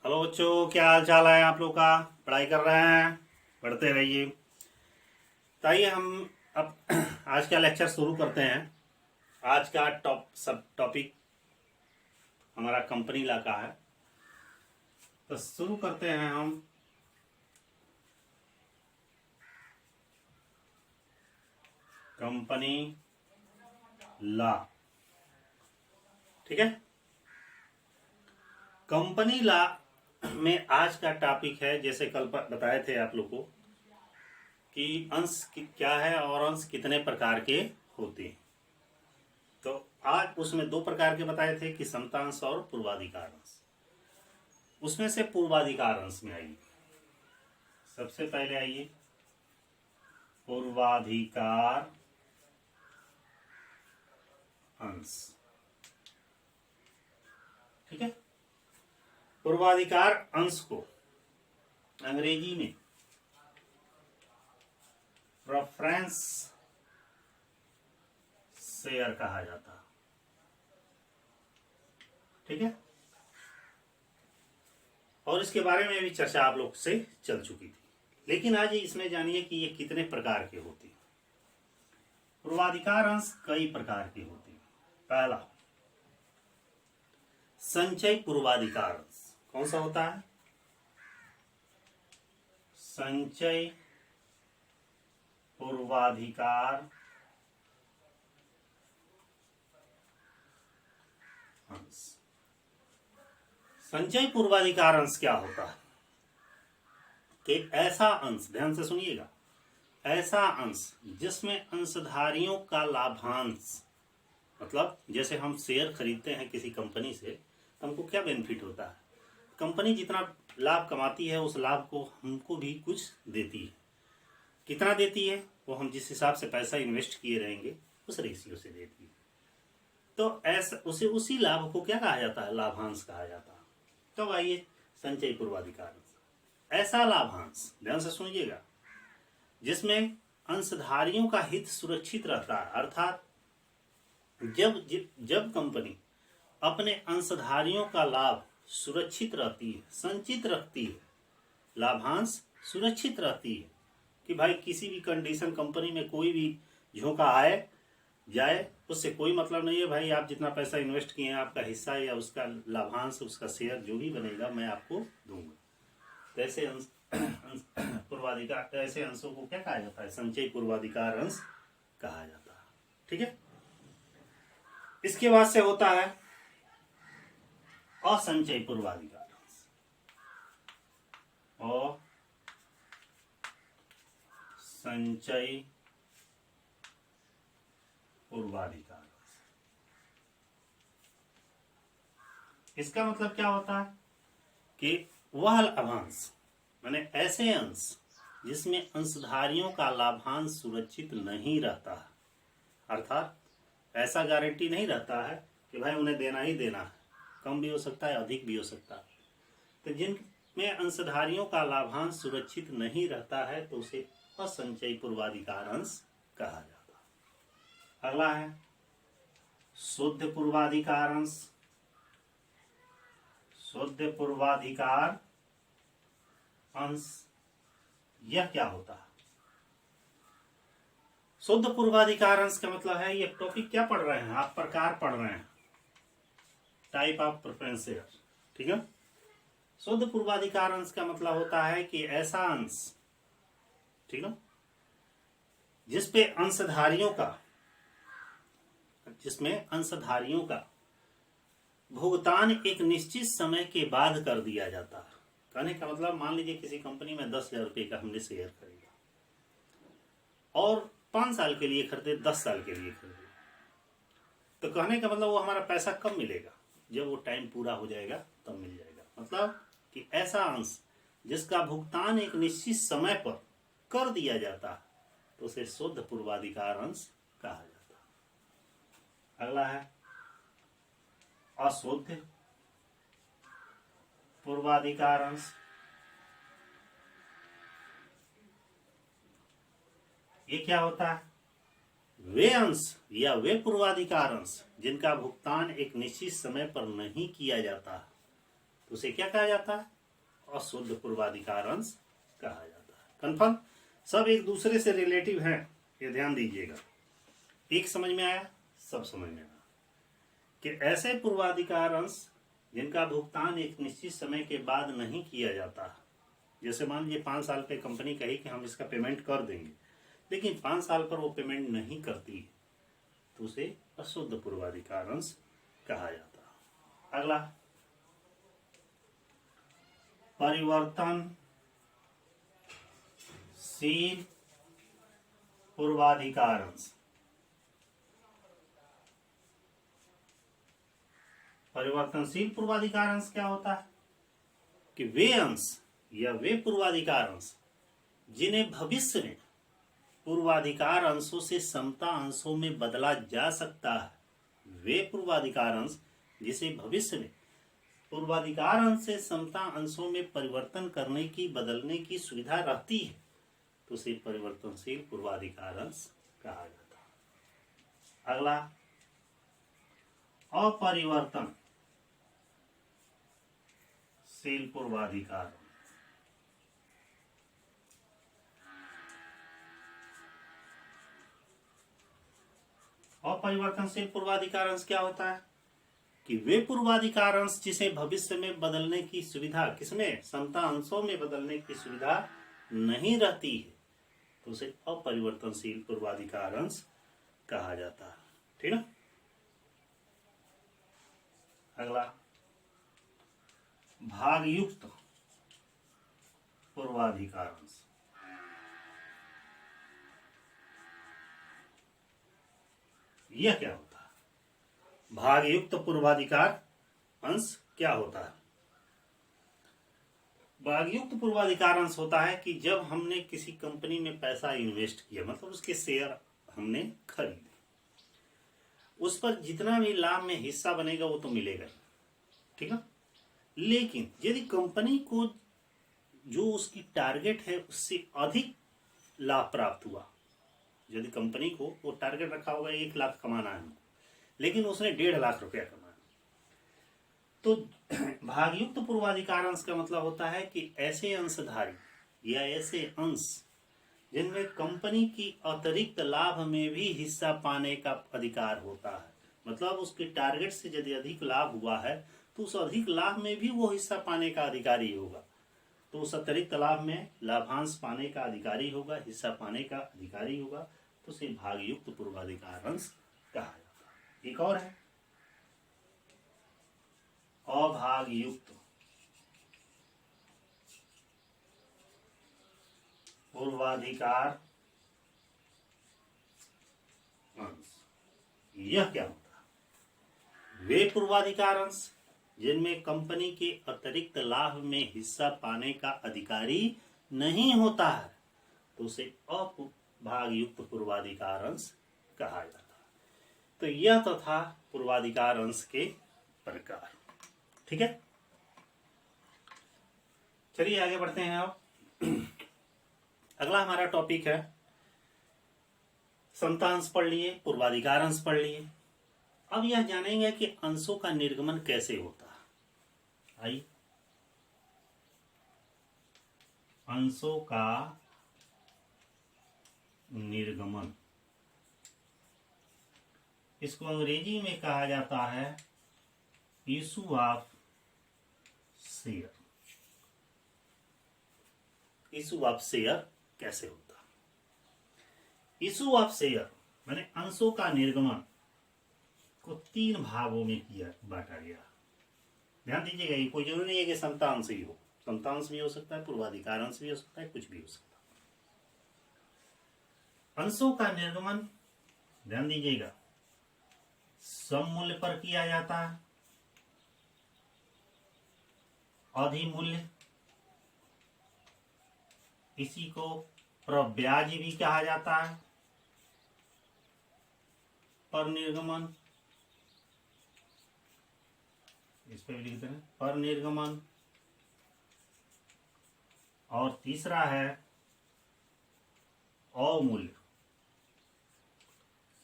Hello बच्चों, क्या हाल चाल है आप लोग का। पढ़ाई कर रहे हैं, पढ़ते रहिए। तो आइए हम अब आज का लेक्चर शुरू करते हैं। आज का सब टॉपिक हमारा कंपनी लॉ का है। तो शुरू करते हैं हम। कंपनी लॉ, ठीक है। कंपनी लॉ में आज का टॉपिक है, जैसे कल बताए थे आप लोग को, कि अंश क्या है और अंश कितने प्रकार के होते हैं। तो आज उसमें दो प्रकार के बताए थे कि समतांश और पूर्वाधिकार अंश। उसमें से पूर्वाधिकार अंश में आइए, सबसे पहले आइए पूर्वाधिकार अंश, ठीक है। पूर्वाधिकार अंश को अंग्रेजी में प्रेफरेंस शेयर कहा जाता है, ठीक है। और इसके बारे में भी चर्चा आप लोग से चल चुकी थी, लेकिन आज इसमें जानिए कि ये कितने प्रकार के होते हैं। पूर्वाधिकार अंश कई प्रकार के होते हैं। पहला, संचय पूर्वाधिकार अंश। कौन सा होता है? संचय पूर्वाधिकार अंश। संचय पूर्वाधिकार अंश क्या होता है कि ऐसा अंश, ध्यान से सुनिएगा, ऐसा अंश जिसमें अंशधारियों का लाभांश, मतलब जैसे हम शेयर खरीदते हैं किसी कंपनी से, तो हमको क्या बेनिफिट होता है? कंपनी जितना लाभ कमाती है उस लाभ को हमको भी कुछ देती है। कितना देती है? वो हम जिस हिसाब से पैसा इन्वेस्ट किए रहेंगे उस रेशियो से देती है। तो ऐसा उसी लाभ को क्या कहा जाता है? लाभांश कहा जाता है। तो आइए संचय पूर्वाधिकार, ऐसा लाभांश, ध्यान से सुनिएगा, जिसमें अंशधारियों का हित सुरक्षित रहता है। अर्थात जब कंपनी अपने अंशधारियों का लाभ सुरक्षित रहती है, संचित रखती है, लाभांश सुरक्षित रहती है, कि भाई किसी भी कंडीशन कंपनी में कोई भी झोंका आए जाए, उससे कोई मतलब नहीं है। भाई आप जितना पैसा इन्वेस्ट किए हैं, आपका हिस्सा या उसका लाभांश, उसका शेयर जो भी बनेगा मैं आपको दूंगा। तो ऐसे पूर्वाधिकार, ऐसे अंशों को क्या कहा जाता है? संचय पूर्वाधिकार अंश कहा जाता है, ठीक है। इसके बाद से होता है असंचय पूर्वाधिकार अंश। और संचय पूर्वाधिकार अंश, इसका मतलब क्या होता है कि वह लाभांश, माने ऐसे अंश जिसमें अंशधारियों का लाभांश सुरक्षित नहीं रहता है। अर्थात ऐसा गारंटी नहीं रहता है कि भाई उन्हें देना ही देना है, कम भी हो सकता है, अधिक भी हो सकता है। तो जिनमें अंशधारियों का लाभांश सुरक्षित नहीं रहता है तो उसे असंचय पूर्वाधिकार अंश कहा जाता है। अगला है शुद्ध पूर्वाधिकार अंश। शुद्ध पूर्वाधिकार अंश, यह क्या होता है? शुद्ध पूर्वाधिकार अंश का मतलब है, ये टॉपिक क्या पढ़ रहे हैं आप? प्रकार पढ़ रहे हैं, टाइप ऑफ प्रेफरेंस शेयर, ठीक है। शुद्ध पूर्वाधिकार अंश का मतलब होता है कि ऐसा अंश, ठीक है, जिसमें अंशधारियों का भुगतान एक निश्चित समय के बाद कर दिया जाता है। कहने का मतलब, मान लीजिए किसी कंपनी में 10,000 रुपये का हमने शेयर खरीदा और 5 साल के लिए खरीदे, 10 साल के लिए खरीदे, तो कहने का मतलब वो हमारा पैसा कब मिलेगा? जब वो टाइम पूरा हो जाएगा तब मिल जाएगा। मतलब कि ऐसा अंश जिसका भुगतान एक निश्चित समय पर कर दिया जाता है तो उसे शुद्ध पूर्वाधिकार अंश कहा जाता है। अगला है अशुद्ध पूर्वाधिकार अंश। ये क्या होता है? वे अंश या वे पूर्वाधिकार अंश जिनका भुगतान एक निश्चित समय पर नहीं किया जाता, तो उसे क्या कहा जाता है? अशुद्ध पूर्वाधिकार अंश कहा जाता है। कन्फर्म? सब एक दूसरे से रिलेटिव हैं, ये ध्यान दीजिएगा। एक समझ में आया? सब समझ में आया कि ऐसे पूर्वाधिकार अंश जिनका भुगतान एक निश्चित समय के बाद नहीं किया जाता, जैसे मान लीजिए 5 साल पे कंपनी कही कि हम इसका पेमेंट कर देंगे, लेकिन 5 साल पर वो पेमेंट नहीं करती, तो उसे अशुद्ध पूर्वाधिकार अंश कहा जाता है। अगला, परिवर्तनशील पूर्वाधिकार अंश। परिवर्तनशील पूर्वाधिकार अंश क्या होता है कि वे अंश या वे पूर्वाधिकार अंश जिन्हें भविष्य में पूर्वाधिकार अंशों से समता अंशों में बदला जा सकता है, वे पूर्वाधिकार अंश जिसे भविष्य में पूर्वाधिकार अंश से समता अंशों में परिवर्तन करने की, बदलने की सुविधा रहती है, तो उसे परिवर्तनशील पूर्वाधिकार अंश कहा जाता है। अगला, अपरिवर्तनशील पूर्वाधिकार। अपरिवर्तनशील पूर्वाधिकार अंश क्या होता है कि वे पूर्वाधिकार अंश जिसे भविष्य में बदलने की सुविधा, किसमें? समता अंशों में बदलने की सुविधा नहीं रहती है, तो उसे अपरिवर्तनशील पूर्वाधिकार अंश कहा जाता है। ठीक है। अगला, भागयुक्त पूर्वाधिकार अंश। यह क्या होता है? भागयुक्त पूर्वाधिकार अंश क्या होता है? भागयुक्त पूर्वाधिकार अंश होता है कि जब हमने किसी कंपनी में पैसा इन्वेस्ट किया, मतलब उसके शेयर हमने खरीदे, उस पर जितना भी लाभ में हिस्सा बनेगा वो तो मिलेगा, ठीक है। लेकिन यदि कंपनी को जो उसकी टारगेट है उससे अधिक लाभ प्राप्त हुआ, यदि कंपनी को वो टारगेट रखा होगा 1 लाख कमाना है, लेकिन उसने 1.5 लाख रुपया कमाया, तो भागयुक्त पूर्वाधिकार अंश का मतलब होता है कि ऐसे अंशधारी या ऐसे अंश जिनमें कंपनी की अतिरिक्त लाभ में भी हिस्सा पाने का अधिकार होता है, मतलब उसके टारगेट से यदि अधिक लाभ हुआ है तो उस अधिक लाभ में भी वो हिस्सा पाने का अधिकारी होगा, तो उस अतिरिक्त लाभ में लाभांश पाने का अधिकारी होगा, हिस्सा पाने का अधिकारी होगा, तो उसे भागयुक्त पूर्वाधिकार अंश कहा जाता है। एक और है अभागयुक्त पूर्वाधिकार अंश। यह क्या होता है? वे पूर्वाधिकार अंश जिनमें कंपनी के अतिरिक्त लाभ में हिस्सा पाने का अधिकारी नहीं होता है, तो उसे अभागयुक्त पूर्वाधिकार अंश कहा जाता है। तो यह तो था पूर्वाधिकार अंश के प्रकार। ठीक है, चलिए आगे बढ़ते हैं। अब अगला हमारा टॉपिक है, समता अंश पढ़ लिए, पूर्वाधिकार अंश पढ़ लिए। अब यह जानेंगे कि अंशों का निर्गमन कैसे होता है। आइए, अंशों का निर्गमन, इसको अंग्रेजी में कहा जाता है issue of share. Issue of share कैसे होता? इशू ऑफ शेयर माने अंशों का निर्गमन को 3 भागों में किया बांटा गया। ध्यान दीजिएगा, ये कोई जरूरी नहीं है कि समता अंश ही हो, समता अंश भी हो सकता है, पूर्वाधिकार अंश भी हो सकता है, कुछ भी हो सकता है। अंशों का निर्गमन ध्यान दीजिएगा सम मूल्य पर किया जाता है, अधिमूल्य, इसी को प्रब्याज भी कहा जाता है, पर निर्गमन, इस पे भी लिखते हैं पर निर्गमन, और तीसरा है अवमूल्य,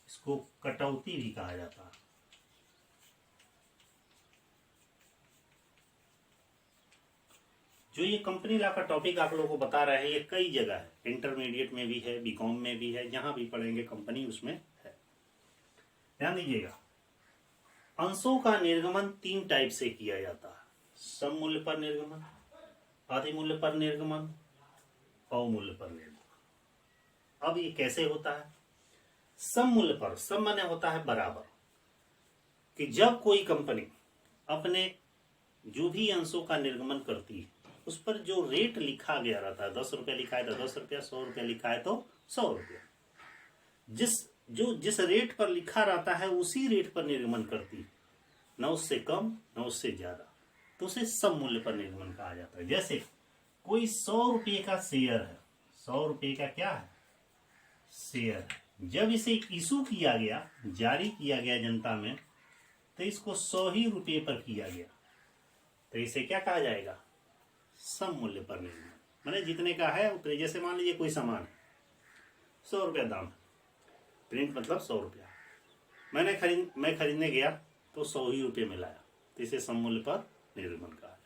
इसको कटौती भी कहा जाता है। जो ये कंपनी लॉ का टॉपिक आप लोगों को बता रहे हैं, ये कई जगह है, इंटरमीडिएट में भी है, बीकॉम में भी है, जहां भी पढ़ेंगे कंपनी उसमें है। ध्यान दीजिएगा, अंशों का निर्गमन 3 टाइप से किया जाता है, सम मूल्य पर निर्गमन, आधे मूल्य पर निर्गमन, अवमूल्य पर निर्गमन। अब ये कैसे होता है? सम मूल्य पर, सम माने होता है बराबर, कि जब कोई कंपनी अपने जो भी अंशों का निर्गमन करती है उस पर जो रेट लिखा गया रहता है, 10 रुपये लिखा है तो 10 रुपया, 100 रुपया लिखा है तो 100 रुपया, जिस रेट पर लिखा रहता है उसी रेट पर निर्गमन करती है, न उससे कम न उससे ज्यादा, तो उसे सम मूल्य पर निर्गमन कहा जाता है। जैसे कोई 100 रुपये का शेयर है, 100 रुपये का क्या है? शेयर है। जब इसे इशू किया गया, जारी किया गया जनता में, तो इसको 100 ही रुपये पर किया गया, तो इसे क्या कहा जाएगा? सम मूल्य पर निर्गमन। मैंने जितने का है उतने, जैसे मान लीजिए कोई सामान है, 100 रुपया दाम है, प्रिंट मतलब 100 रुपया, मैं खरीदने गया तो 100 ही रुपये में लाया, तो इसे सम मूल्य पर निर्गमन कहा जाए।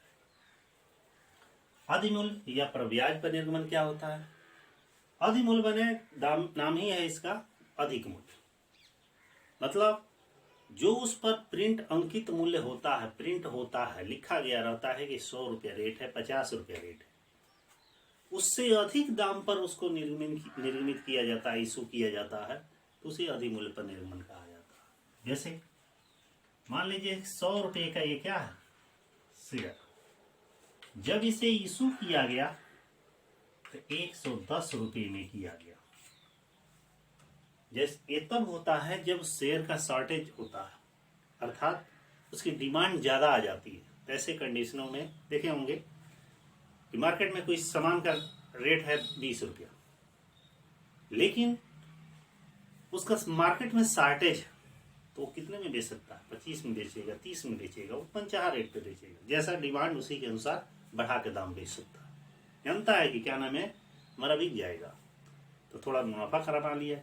अधिमूल्य या प्रब्याज पर निर्गमन क्या होता है? अधिमूल्य बने नाम ही है इसका अधिक मूल्य, मतलब जो उस पर प्रिंट अंकित मूल्य होता है, प्रिंट होता है, लिखा गया रहता है कि 100 रुपया रेट है, 50 रुपया रेट है, उससे अधिक दाम पर उसको निर्गमित किया जाता है, इशू किया जाता है, तो उसे अधिमूल्य पर निर्गमन कहा जाता है। जैसे मान लीजिए 100 रुपये का ये क्या है? शेयर। जब इसे इशू किया गया तो 110 रुपये में किया गया। जैसे ये तब होता है जब शेयर का शॉर्टेज होता है, अर्थात उसकी डिमांड ज्यादा आ जाती है। ऐसे कंडीशनों में देखे होंगे कि मार्केट में कोई सामान का रेट है 20 रुपया, लेकिन उसका मार्केट में शॉर्टेज, तो वो कितने में बेच सकता है? 25 में बेचेगा, 30 में बेचेगा, वो पंचाहा रेट पे बेचेगा। जैसा डिमांड उसी के अनुसार बढ़ा के दाम बेच सकता है। जानता है कि क्या नाम है, हमारा बिक जाएगा, तो थोड़ा मुनाफा करा लिया।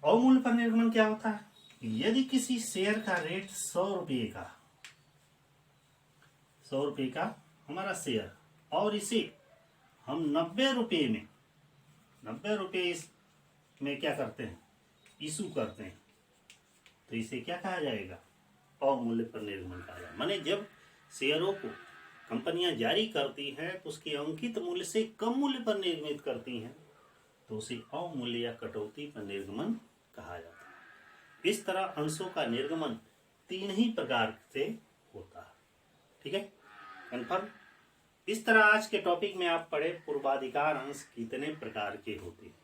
अवमूल्य पर निर्गमन क्या होता है? यदि किसी शेयर का रेट 100 रुपये का, 100 रुपये का हमारा शेयर, और इसे हम 90 रुपये में, 90 रुपये में क्या करते हैं? इशू करते हैं, तो इसे क्या कहा जाएगा? अवमूल्य पर निर्गमन कहा जाएगा। माने जब शेयरों को कंपनियां जारी करती हैं तो उसके अंकित मूल्य से कम मूल्य पर निर्गमित करती हैं, तो उसे अवमूल्य या कटौती पर निर्गमन कहा जाता है। इस तरह अंशों का निर्गमन 3 ही प्रकार से होता है। ठीक है, कन्फर्म। इस तरह आज के टॉपिक में आप पढ़े पूर्वाधिकार अंश कितने प्रकार के होते हैं।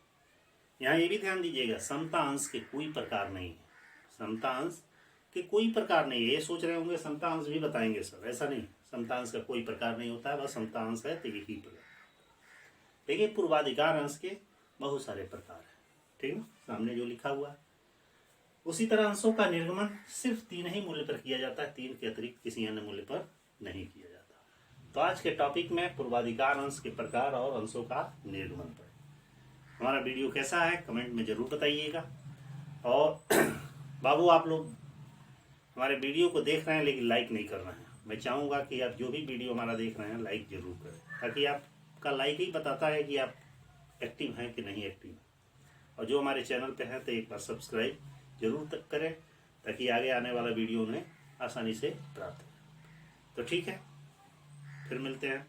यहाँ ये भी ध्यान दीजिएगा, समता अंश के कोई प्रकार नहीं है, समता अंश के कोई प्रकार नहीं है। ये सोच रहे होंगे समता अंश भी बताएंगे सर, ऐसा नहीं, समता अंश का कोई प्रकार नहीं होता है, बस समता अंश है तो एक ही प्रकार। देखिए पूर्वाधिकार अंश के बहुत सारे प्रकार हैं, ठीक है, सामने जो लिखा हुआ है। उसी तरह अंशों का निर्गमन सिर्फ 3 ही मूल्य पर किया जाता है, 3 के अतिरिक्त किसी अन्य मूल्य पर नहीं किया जाता। तो आज के टॉपिक में पूर्वाधिकार अंश के प्रकार और अंशों का निर्गमन पर। हमारा वीडियो कैसा है कमेंट में जरूर बताइएगा। और बाबू आप लोग हमारे वीडियो को देख रहे हैं लेकिन लाइक नहीं कर रहे हैं, मैं चाहूँगा कि आप जो भी वीडियो हमारा देख रहे हैं लाइक जरूर करें, ताकि आपका लाइक ही बताता है कि आप एक्टिव हैं कि नहीं एक्टिव हैं। और जो हमारे चैनल पे हैं तो एक बार सब्सक्राइब जरूर करें, ताकि आगे आने वाला वीडियो उन्हें आसानी से प्राप्त हो। तो ठीक है, फिर मिलते हैं।